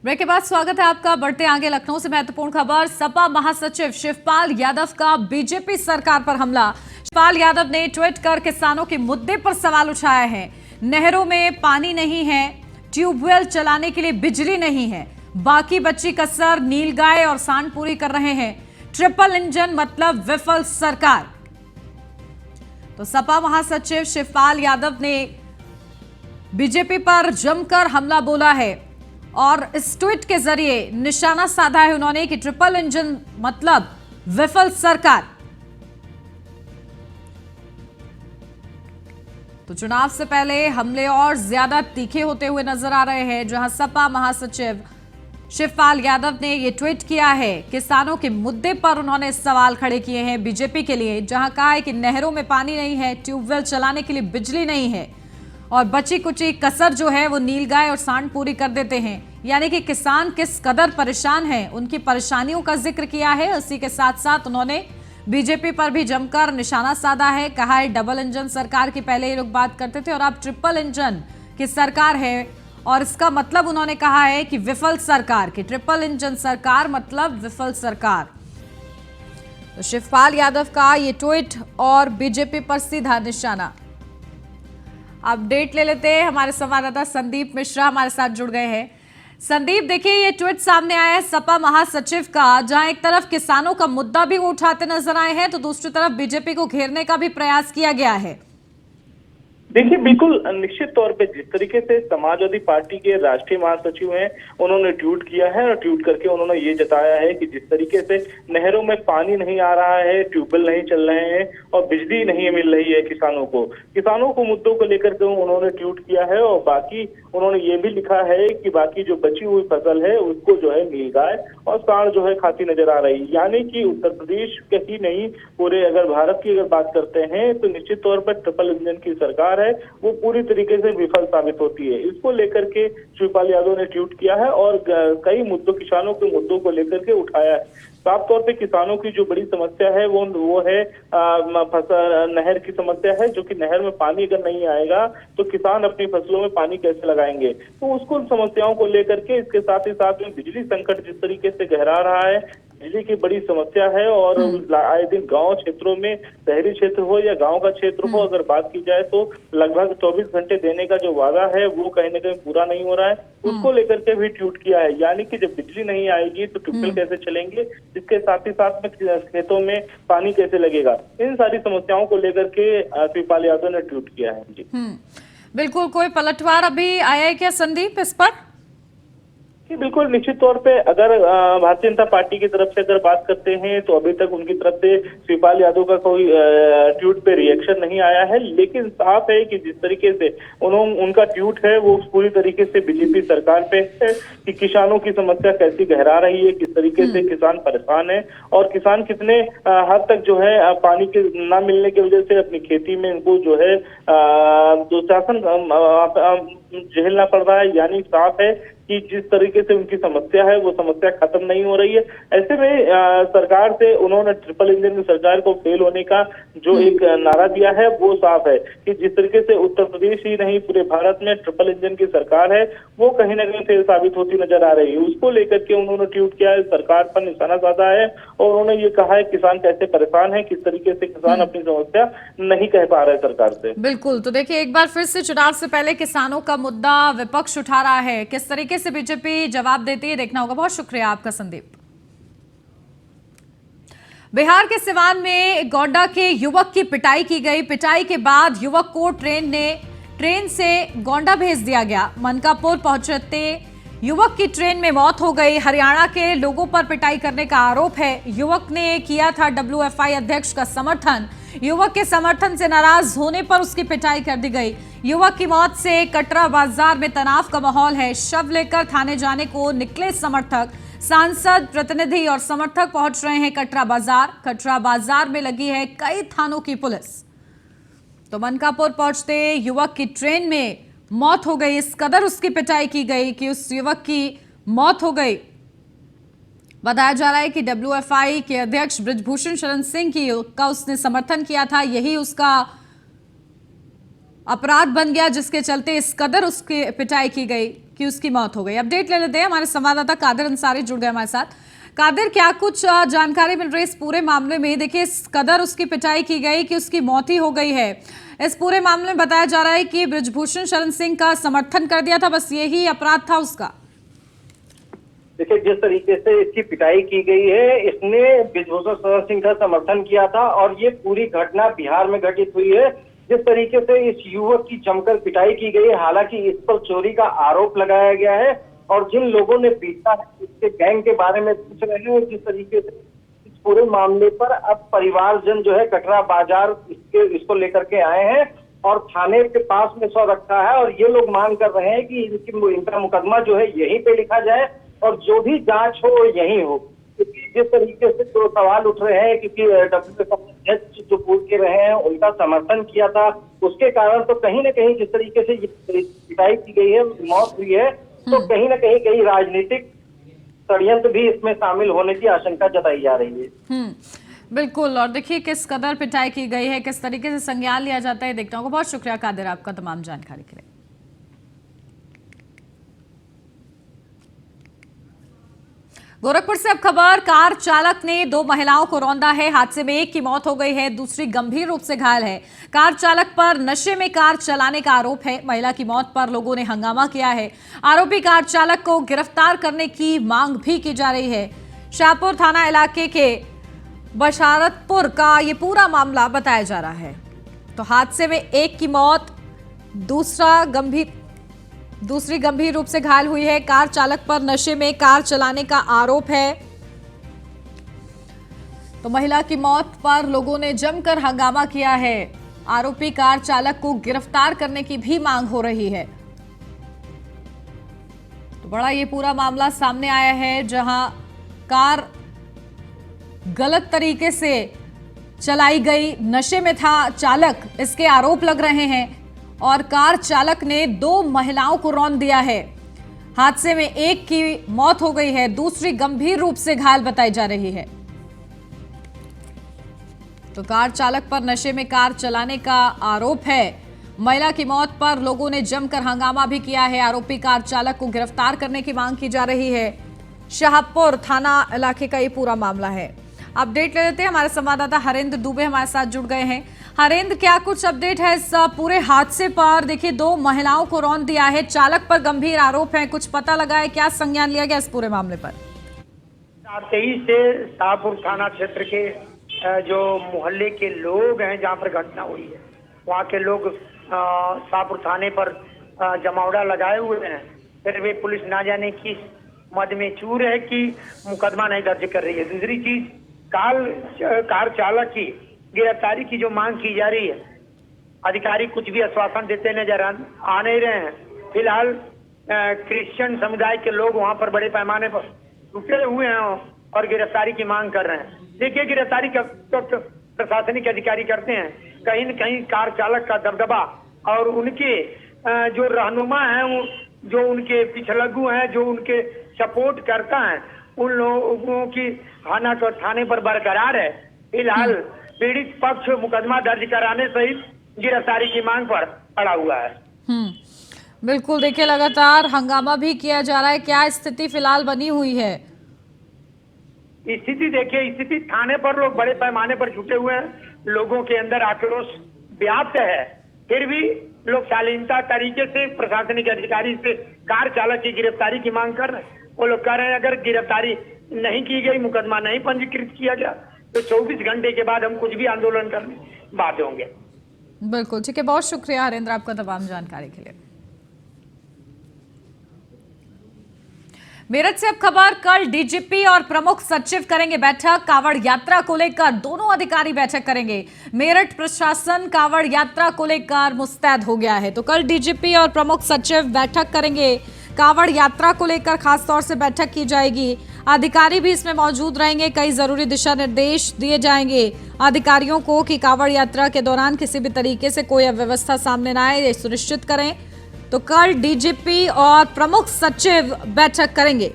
Break के बाद स्वागत है आपका। बढ़ते आगे लखनऊ से महत्वपूर्ण खबर। सपा महासचिव शिवपाल यादव का बीजेपी सरकार पर हमला। शिवपाल यादव ने ट्वीट कर किसानों के मुद्दे पर सवाल उठाया है। नहरों में पानी नहीं है, ट्यूबवेल चलाने के लिए बिजली नहीं है, बाकी बच्ची कसर नीलगाय और सांड पूरी कर रहे हैं। ट्रिपल इंजन मतलब विफल सरकार। तो सपा महासचिव शिवपाल यादव ने बीजेपी पर जमकर हमला बोला है और इस ट्वीट के जरिए निशाना साधा है उन्होंने कि ट्रिपल इंजन मतलब विफल सरकार। तो चुनाव से पहले हमले और ज्यादा तीखे होते हुए नजर आ रहे हैं, जहां सपा महासचिव शिवपाल यादव ने यह ट्वीट किया है। किसानों के मुद्दे पर उन्होंने सवाल खड़े किए हैं बीजेपी के लिए, जहां कहा है कि नहरों में पानी नहीं है, ट्यूबवेल चलाने के लिए बिजली नहीं है और बची कुची कसर जो है वो नीलगाय और सांड पूरी कर देते हैं। यानी कि किसान किस कदर परेशान हैं, उनकी परेशानियों का जिक्र किया है। उसी के साथ साथ उन्होंने बीजेपी पर भी जमकर निशाना साधा है। कहा है डबल इंजन सरकार की पहले ही लोग बात करते थे और अब ट्रिपल इंजन की सरकार है और इसका मतलब उन्होंने कहा है कि विफल सरकार की। ट्रिपल इंजन सरकार मतलब विफल सरकार। तो शिवपाल यादव का ये ट्वीट और बीजेपी पर सीधा निशाना। अपडेट ले लेते हैं, हमारे संवाददाता संदीप मिश्रा हमारे साथ जुड़ गए हैं। संदीप, देखिए ये ट्वीट सामने आया है सपा महासचिव का, जहां एक तरफ किसानों का मुद्दा भी उठाते नजर आए हैं तो दूसरी तरफ बीजेपी को घेरने का भी प्रयास किया गया है। देखिए, बिल्कुल निश्चित तौर पे जिस तरीके से समाजवादी पार्टी के राष्ट्रीय महासचिव हैं, उन्होंने ट्वीट किया है और ट्वीट करके उन्होंने ये जताया है कि जिस तरीके से नहरों में पानी नहीं आ रहा है, ट्यूबवेल नहीं चल रहे हैं और बिजली नहीं मिल रही है किसानों को मुद्दों को लेकर के उन्होंने ट्वीट किया है। और बाकी उन्होंने ये भी लिखा है कि बाकी जो बची हुई फसल है उसको जो है नीलगाय और सांड जो है खाती नजर आ रही है। यानी कि उत्तर प्रदेश के ही नहीं, पूरे अगर भारत की अगर बात करते हैं तो निश्चित तौर पर ट्रिपल इंजन की सरकार है वो पूरी तरीके से विफल साबित होती है। इसको लेकर के शिवपाल यादव ने ट्वीट किया है और कई मुद्दों, किसानों के मुद्दों को लेकर के उठाया है। साफ तौर पे किसानों की जो बड़ी समस्या है वो है फसल नहर की समस्या है, जो कि नहर में पानी अगर नहीं आएगा तो किसान अपनी फसलों में पानी कैसे लगाएंगे। तो उसको समस्याओं को लेकर के, इसके साथ ही साथ में बिजली संकट जिस तरीके से गहरा रहा है, बिजली की बड़ी समस्या है और आए दिन गांव क्षेत्रों में, शहरी क्षेत्र हो या गांव का क्षेत्र हो, अगर बात की जाए तो लगभग 24 घंटे देने का जो वादा है वो कहीं ना कहीं पूरा नहीं हो रहा है। उसको लेकर के भी ट्वीट किया है। यानी कि जब बिजली नहीं आएगी तो ट्यूबवेल कैसे चलेंगे, इसके साथ ही साथ में खेतों में पानी कैसे लगेगा, इन सारी समस्याओं को लेकर के शिवपाल यादव ने ट्वीट किया है। जी बिल्कुल, कोई पलटवार अभी आया है क्या संदीप इस पर? बिल्कुल निश्चित तौर पे अगर भारतीय जनता पार्टी की तरफ से अगर बात करते हैं तो अभी तक उनकी तरफ से शिवपाल यादव का कोई ट्वीट पे रिएक्शन नहीं आया है। लेकिन साफ है कि जिस तरीके से उनका ट्वीट है वो पूरी तरीके से बीजेपी सरकार पे है कि किसानों की समस्या कैसी गहरा रही है, किस तरीके से किसान परेशान है और किसान कितने हद तक जो है पानी के न मिलने की वजह से अपनी खेती में उनको जो है दुशासन झेलना पड़ रहा है। यानी साफ है कि जिस तरीके से उनकी समस्या है वो समस्या खत्म नहीं हो रही है। ऐसे में सरकार से उन्होंने ट्रिपल इंजन की सरकार को फेल होने का जो एक नारा दिया है वो साफ है कि जिस तरीके से उत्तर प्रदेश ही नहीं पूरे भारत में ट्रिपल इंजन की सरकार है वो कहीं ना कहीं फेल साबित होती नजर आ रही है। उसको लेकर के उन्होंने ट्वीट किया है, सरकार पर निशाना साधा है और उन्होंने ये कहा है किसान कैसे परेशान है, किस तरीके से किसान अपनी समस्या नहीं कह पा रहे सरकार से। बिल्कुल, तो देखिए एक बार फिर से चुनाव से पहले किसानों का मुद्दा विपक्ष उठा रहा है, किस तरीके से बीजेपी जवाब देती है देखना होगा। बहुत शुक्रिया आपका संदीप। बिहार के सिवान में गोड्डा के युवक की पिटाई की गई। पिटाई के बाद युवक को ट्रेन से गोंडा भेज दिया गया। मनकापुर पहुंचते युवक की ट्रेन में मौत हो गई। हरियाणा के लोगों पर पिटाई करने का आरोप है। युवक ने किया था WFI अध्यक्ष का समर्थन। युवक के समर्थन से नाराज होने पर उसकी पिटाई कर दी गई। युवक की मौत से कटरा बाजार में तनाव का माहौल है। शव लेकर थाने जाने को निकले समर्थक। सांसद, प्रतिनिधि और समर्थक पहुंच रहे हैं कटरा बाजार। कटरा बाजार में लगी है कई थानों की पुलिस। तो मनकापुर पहुंचते युवक की ट्रेन में मौत हो गई। इस कदर उसकी पिटाई की गई कि उस युवक की मौत हो गई। बताया जा रहा है कि WFI के अध्यक्ष बृजभूषण शरण सिंह का उसने समर्थन किया था, यही उसका अपराध बन गया जिसके चलते इस कदर उसकी पिटाई की गई कि कि उसकी मौत हो गई। अपडेट ले लेते हैं, हमारे संवाददाता कादिर अंसारी जुड़ गए हमारे साथ। कादिर, क्या कुछ जानकारी मिल रही है इस पूरे मामले में? देखिए, इस कदर उसकी पिटाई की गई कि उसकी मौत ही हो गई है। इस पूरे मामले में बताया जा रहा है कि बृजभूषण शरण सिंह का समर्थन कर दिया था, बस यही अपराध था उसका। देखिए, जिस तरीके से इसकी पिटाई की गई है, इसने बृजभूषण शरण सिंह का समर्थन किया था और ये पूरी घटना बिहार में घटित हुई है। जिस तरीके से इस युवक की जमकर पिटाई की गई है, हालांकि इस पर चोरी का आरोप लगाया गया है और जिन लोगों ने पीटा है उसके गैंग के बारे में पूछ रहे हैं। जिस तरीके से इस पूरे मामले पर अब परिवारजन जो है कटरा बाजार इसको लेकर के आए हैं और थाने के पास में सौ रखा है और ये लोग मांग कर रहे हैं कि इनका मुकदमा जो है यहीं पे लिखा जाए और जो भी जांच हो वो यहीं हो। क्योंकि जिस तरीके से जो सवाल उठ रहे हैं, क्योंकि डब्ल्यूएसएफ जो पूछ के रहे हैं उनका समर्थन किया था, उसके कारण तो कहीं ना कहीं जिस तरीके से पिटाई की गई है, मौत हुई है, तो कहीं ना कहीं राजनीतिक षड्यंत्र भी इसमें शामिल होने की आशंका जताई जा रही है। बिल्कुल, और देखिए किस कदर पिटाई की गई है, किस तरीके से संज्ञान लिया जाता है, देखने को। बहुत शुक्रिया कादिर आपका तमाम जानकारी के लिए। गोरखपुर से अब खबर, कार चालक ने 2 महिलाओं को रौंदा है। हादसे में एक की मौत हो गई है, दूसरी गंभीर रूप से घायल है। कार चालक पर नशे में कार चलाने का आरोप है। महिला की मौत पर लोगों ने हंगामा किया है। आरोपी कार चालक को गिरफ्तार करने की मांग भी की जा रही है। शाहपुर थाना इलाके के बशारतपुर का ये पूरा मामला बताया जा रहा है। तो हादसे में एक की मौत, दूसरी गंभीर रूप से घायल हुई है। कार चालक पर नशे में कार चलाने का आरोप है। तो महिला की मौत पर लोगों ने जमकर हंगामा किया है। आरोपी कार चालक को गिरफ्तार करने की भी मांग हो रही है। तो बड़ा ये पूरा मामला सामने आया है, जहां कार गलत तरीके से चलाई गई, नशे में था चालक, इसके आरोप लग रहे हैं और कार चालक ने 2 महिलाओं को रौंद दिया है। हादसे में एक की मौत हो गई है, दूसरी गंभीर रूप से घायल बताई जा रही है। तो कार चालक पर नशे में कार चलाने का आरोप है। महिला की मौत पर लोगों ने जमकर हंगामा भी किया है। आरोपी कार चालक को गिरफ्तार करने की मांग की जा रही है। शाहपुर थाना इलाके का ये पूरा मामला है। अपडेट ले लेते हैं, हमारे संवाददाता हरेंद्र दुबे हमारे साथ जुड़ गए हैं। हरेंद्र, क्या कुछ अपडेट है इस पूरे हादसे पर? देखिए, 2 महिलाओं को रौंद दिया है, चालक पर गंभीर आरोप है, कुछ पता लगा है, क्या संज्ञान लिया गया इस पूरे मामले पर? 23 से शाहपुर थाना क्षेत्र के जो मोहल्ले के लोग हैं जहाँ पर घटना हुई है, वहाँ के लोग शाहपुर थाने पर जमावड़ा लगाए हुए हैं। फिर वे पुलिस ना जाने किस मद में चूर है कि मुकदमा नहीं दर्ज कर रही है। दूसरी चीज, कार चालक की गिरफ्तारी की जो मांग की जा रही है, अधिकारी कुछ भी आश्वासन देते नजर आ नहीं रहे हैं। फिलहाल क्रिश्चियन समुदाय के लोग वहां पर बड़े पैमाने पर रुके हुए हैं और गिरफ्तारी की मांग कर रहे हैं। देखिए, गिरफ्तारी तो प्रशासनिक अधिकारी करते हैं, कहीं न कहीं कार चालक का दबदबा और उनके जो रहनुमा हैं, जो उनके पिछलग्गू हैं, जो उनके सपोर्ट करता है, उन लोगों की हाना तो थाने पर बरकरार है। फिलहाल पीड़ित पक्ष मुकदमा दर्ज कराने सहित गिरफ्तारी की मांग पर अड़ा हुआ है। बिल्कुल, देखिए लगातार हंगामा भी किया जा रहा है। क्या स्थिति फिलहाल बनी हुई है? स्थिति देखिए, स्थिति थाने पर लोग बड़े पैमाने पर जुटे हुए हैं, लोगों के अंदर आक्रोश व्याप्त है। फिर भी लोग शालीनता तरीके से प्रशासनिक अधिकारी से कार चालक की गिरफ्तारी की मांग कर रहे हैं। वो लोग कह रहे हैं अगर गिरफ्तारी नहीं की गई, मुकदमा नहीं पंजीकृत किया गया, तो 24 घंटे के बाद हम कुछ भी आंदोलन करने बाध्य होंगे। बिल्कुल, ठीक है, बहुत शुक्रिया हरेंद्र आपका तमाम जानकारी के लिए। मेरठ से अब खबर, कल डीजीपी और प्रमुख सचिव करेंगे बैठक। कांवड़ यात्रा को लेकर दोनों अधिकारी बैठक करेंगे। मेरठ प्रशासन कांवड़ यात्रा को लेकर मुस्तैद हो गया है, तो कल डीजीपी और प्रमुख सचिव बैठक करेंगे। कांवड़ यात्रा को लेकर खास तौर से बैठक की जाएगी। अधिकारी भी इसमें मौजूद रहेंगे। कई जरूरी दिशा निर्देश दिए जाएंगे अधिकारियों को कि कांवड़ यात्रा के दौरान किसी भी तरीके से कोई अव्यवस्था सामने ना आए, ये सुनिश्चित करें। तो कल डीजीपी और प्रमुख सचिव बैठक करेंगे।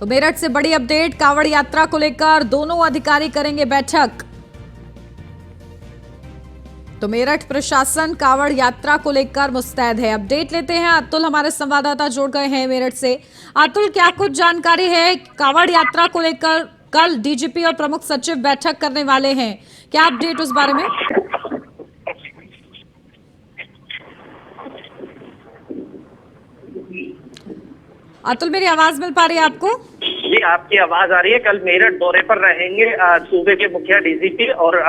तो मेरठ से बड़ी अपडेट, कांवड़ यात्रा को लेकर दोनों अधिकारी करेंगे बैठक। तो मेरठ प्रशासन कांवड़ यात्रा को लेकर मुस्तैद है। अपडेट लेते हैं, अतुल हमारे संवाददाता जुड़ गए हैं मेरठ से। अतुल, क्या कुछ जानकारी है कांवड़ यात्रा को लेकर? कल डीजीपी और प्रमुख सचिव बैठक करने वाले हैं, क्या अपडेट उस बारे में? अतुल, मेरी आवाज मिल पा रही है आपको? जी, आपकी आवाज आ रही है। कल मेरठ दौरे पर रहेंगे सूबे के मुखिया डीजीपी और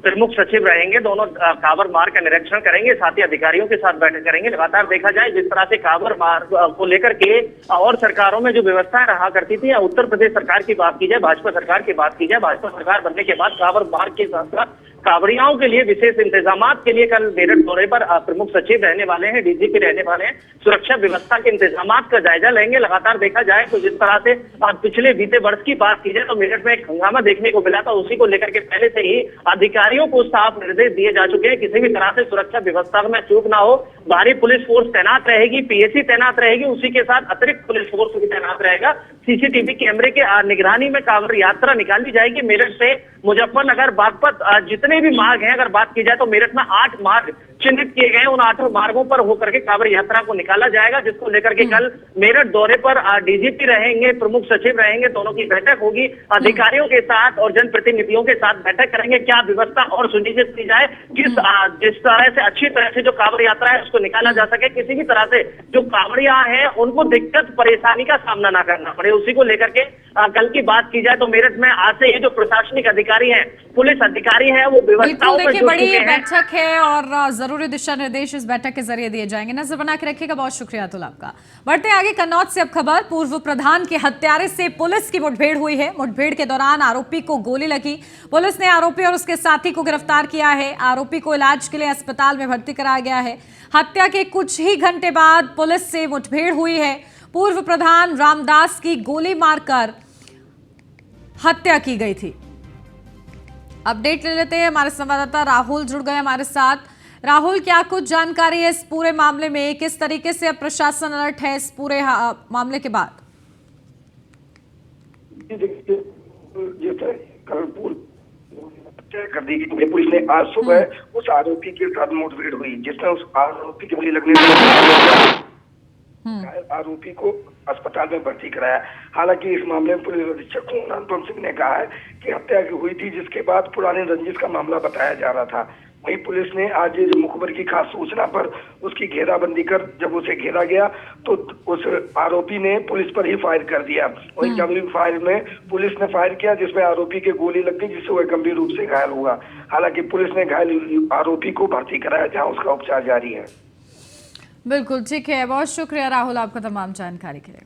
प्रमुख सचिव रहेंगे। दोनों कांवर मार्ग का निरीक्षण करेंगे, साथ ही अधिकारियों के साथ बैठक करेंगे। लगातार देखा जाए जिस तरह से कांवर मार्ग को लेकर के और सरकारों में जो व्यवस्थाएं रहा करती थी, या उत्तर प्रदेश सरकार की बात की जाए, भाजपा सरकार की बात की जाए, भाजपा सरकार बनने के बाद कांवर मार्ग के साथ साथ कांवड़ियाओं के लिए विशेष इंतजाम के लिए कल मेरठ दौरे पर प्रमुख सचिव रहने वाले हैं, डीजीपी रहने वाले हैं। सुरक्षा व्यवस्था के इंतजाम का जायजा लेंगे। लगातार देखा जाए तो जिस तरह से पिछले बीते वर्ष की बात की जाए तो मेरठ में एक हंगामा देखने को मिला था, उसी को लेकर के पहले से ही अधिकारियों को साफ निर्देश दिए जा चुके हैं, किसी भी तरह से सुरक्षा व्यवस्था में चूक ना हो। भारी पुलिस फोर्स तैनात रहेगी, पीएसी तैनात रहेगी, उसी के साथ अतिरिक्त पुलिस फोर्स भी तैनात रहेगा। सीसीटीवी कैमरे के निगरानी में कांवड़ यात्रा निकाली जाएगी। मेरठ से मुजफ्फरनगर, बागपत जितने भी मार्ग हैं, अगर बात की जाए तो मेरठ में 8 मार्ग चिन्हित किए गए हैं। उन 8 मार्गों पर होकर के कांवड़ यात्रा को निकाला जाएगा, जिसको लेकर के कल मेरठ दौरे पर डीजीपी रहेंगे, प्रमुख सचिव रहेंगे, दोनों की बैठक होगी। अधिकारियों के साथ और जनप्रतिनिधियों के साथ बैठक करेंगे, क्या व्यवस्था और सुनिश्चित की जाए, जिस तरह से अच्छी तरह से जो कांवड़ यात्रा है उसको निकाला जा सके, किसी भी तरह से जो कांवड़िया हैं उनको दिक्कत परेशानी का सामना ना करना पड़े, उसी को लेकर के कल की बात की जाए तो मेरठ में आज से ये जो प्रशासनिक अधिकारी हैं, पुलिस अधिकारी हैं, वो व्यवस्थाओं पर जुट बड़ी चुके हैं। बैठक है और जरूरी दिशा निर्देश इस बैठक के जरिए दिए जाएंगे। नजर बना के रखिएगा। बहुत शुक्रिया अतुल आपका। बढ़ते आगे कन्नौज से अब खबर। पूर्व प्रधान के हत्यारे से पुलिस की मुठभेड़ हुई है। मुठभेड़ के दौरान आरोपी को गोली लगी। पुलिस ने आरोपी और उसके साथी को गिरफ्तार किया है। आरोपी को इलाज के लिए अस्पताल में भर्ती कराया गया है। हत्या के कुछ ही घंटे बाद पुलिस से मुठभेड़ हुई है। पूर्व प्रधान रामदास की गोली मारकर हत्या की गई थी। अपडेट ले लेते हैं, हमारे संवाददाता राहुल जुड़ गए हमारे साथ। राहुल, क्या कुछ जानकारी है इस पूरे मामले में? किस तरीके से अब प्रशासन अलर्ट है इस पूरे मामले के बाद? कर दी गई पुलिस ने आज सुबह उस आरोपी के साथ मुठभेड़ हुई, जिसमें उस आरोपी की गोली लगने से आरोपी को अस्पताल में भर्ती कराया। हालांकि इस मामले में पुलिस अधीक्षक अनुपम सिंह ने कहा है कि हत्या हुई थी, जिसके बाद पुराने रंजिश का मामला बताया जा रहा था। वहीं पुलिस ने आज मुखबिर की खास सूचना पर उसकी घेराबंदी कर जब उसे घेरा गया तो उस आरोपी ने पुलिस पर ही फायर कर दिया। वहीं जंगली फायर में पुलिस ने फायर किया, जिसमें आरोपी के गोली लग गई, जिससे वह गंभीर रूप से घायल हुआ। हालांकि पुलिस ने घायल आरोपी को भर्ती कराया, जहाँ उसका उपचार जारी है। बिल्कुल ठीक है, बहुत शुक्रिया राहुल आपका तमाम जानकारी के लिए।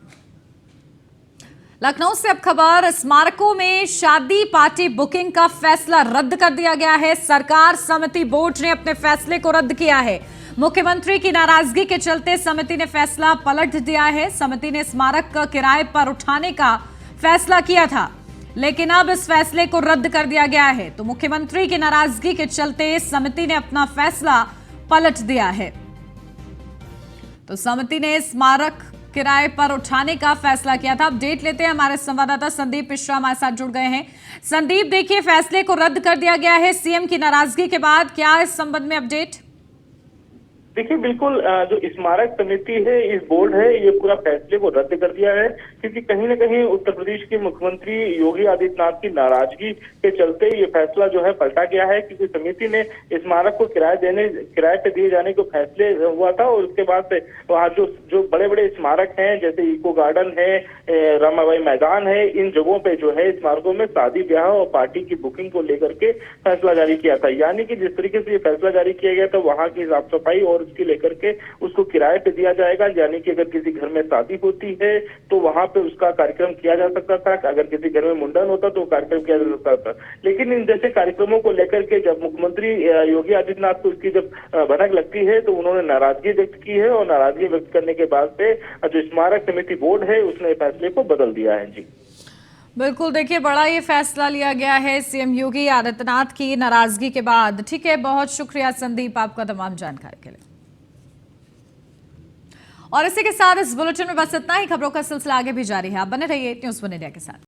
लखनऊ से अब खबर। स्मारकों में शादी पार्टी बुकिंग का फैसला रद्द कर दिया गया है। सरकार समिति बोर्ड ने अपने फैसले को रद्द किया है। मुख्यमंत्री की नाराजगी के चलते समिति ने फैसला पलट दिया है। समिति ने स्मारक का किराए पर उठाने का फैसला किया था, लेकिन अब इस फैसले को रद्द कर दिया गया है। तो मुख्यमंत्री की नाराजगी के चलते समिति ने अपना फैसला पलट दिया है। तो समिति ने स्मारक किराए पर उठाने का फैसला किया था। अपडेट लेते हैं, हमारे संवाददाता संदीप मिश्रा हमारे साथ जुड़ गए हैं। संदीप, देखिए फैसले को रद्द कर दिया गया है सीएम की नाराजगी के बाद, क्या इस संबंध में अपडेट? देखिए, बिल्कुल जो स्मारक समिति है, इस बोर्ड है, ये पूरा फैसले को रद्द कर दिया है, क्योंकि कहीं न कहीं उत्तर प्रदेश के मुख्यमंत्री योगी आदित्यनाथ की नाराजगी के चलते ये फैसला जो है पलटा गया है। क्योंकि समिति ने स्मारक को किराए पे दिए जाने को फैसले हुआ था, और उसके बाद से वहाँ जो बड़े बड़े स्मारक हैं, जैसे इको गार्डन है, रमाबाई मैदान है, इन जगहों पे जो है स्मारकों में शादी ब्याह और पार्टी की बुकिंग को लेकर के फैसला जारी किया था। यानी कि जिस तरीके से ये फैसला जारी किया गया था, वहाँ की साफ सफाई और उसकी लेकर के उसको किराए पे दिया जाएगा। यानी कि अगर किसी घर में शादी होती है तो वहां पे उसका कार्यक्रम किया जा सकता था, अगर किसी घर में मुंडन होता तो कार्यक्रम किया जा सकता था। लेकिन इन जैसे कार्यक्रमों को लेकर के जब मुख्यमंत्री योगी आदित्यनाथ को उसकी जब भनक लगती है तो उन्होंने नाराजगी व्यक्त की है, और नाराजगी व्यक्त करने के बाद से जो स्मारक समिति बोर्ड है उसने फैसले को बदल दिया है। जी बिल्कुल, देखिए बड़ा ये फैसला लिया गया है सीएम योगी आदित्यनाथ की नाराजगी के बाद। ठीक है, बहुत शुक्रिया संदीप आपका तमाम जानकारी के लिए। और इसी के साथ इस बुलेटिन में बस इतना ही। खबरों का सिलसिला आगे भी जारी है, आप बने रहिए न्यूज़ वन इंडिया के साथ।